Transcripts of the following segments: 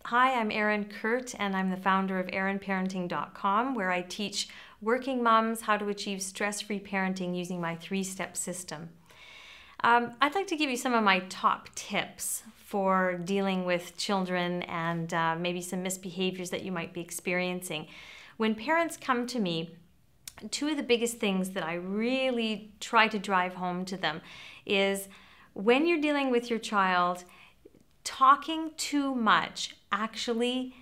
Hi, I'm Erin Kurt, and I'm the founder of erinparenting.com, where I teach working moms how to achieve stress-free parenting using my 3-step system. I'd like to give you some of my top tips for dealing with children and maybe some misbehaviors that you might be experiencing. When parents come to me, two of the biggest things that I really try to drive home to them is when you're dealing with your child, talking too much actually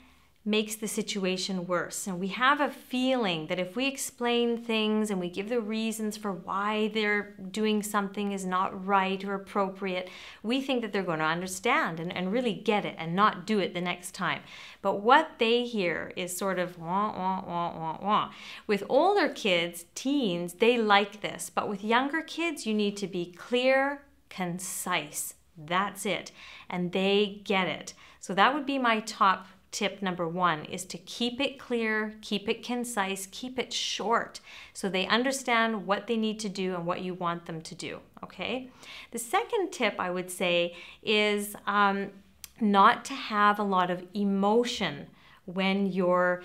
makes the situation worse. And we have a feeling that if we explain things and we give the reasons for why they're doing something is not right or appropriate, we think that they're going to understand and really get it and not do it the next time. But what they hear is sort of wah, wah, wah, wah, wah. With older kids, teens, they like this. But with younger kids, you need to be clear, concise. That's it. And they get it. So that would be my top tip number 1, is to keep it clear, keep it concise, keep it short so they understand what they need to do and what you want them to do, okay? The second tip I would say is not to have a lot of emotion when you're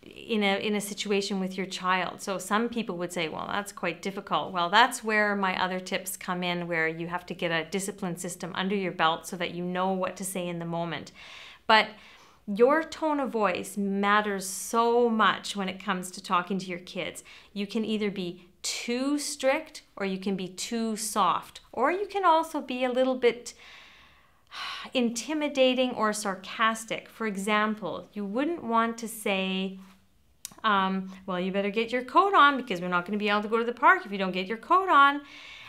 in a situation with your child. So some people would say, well, that's quite difficult. Well, that's where my other tips come in, where you have to get a discipline system under your belt so that you know what to say in the moment. But your tone of voice matters so much when it comes to talking to your kids. You can either be too strict or you can be too soft, or you can also be a little bit intimidating or sarcastic. For example, you wouldn't want to say, well, you better get your coat on because we're not going to be able to go to the park if you don't get your coat on.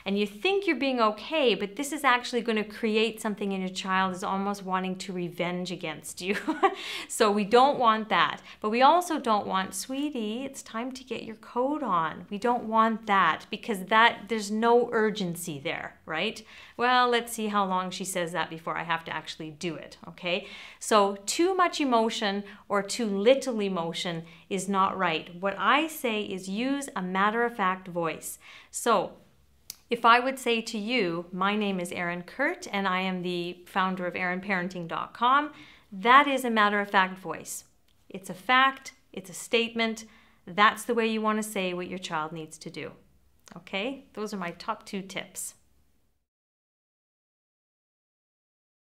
And you think you're being okay, but this is actually going to create something in your child is almost wanting to revenge against you. So we don't want that. But we also don't want, sweetie, it's time to get your coat on. We don't want that because there's no urgency there, right? Well, let's see how long she says that before I have to actually do it, okay? So too much emotion or too little emotion is not right. What I say is use a matter-of-fact voice. So if I would say to you, my name is Erin Kurt and I am the founder of erinparenting.com, that is a matter-of-fact voice. It's a fact, it's a statement. That's the way you want to say what your child needs to do. Okay? Those are my top 2 tips.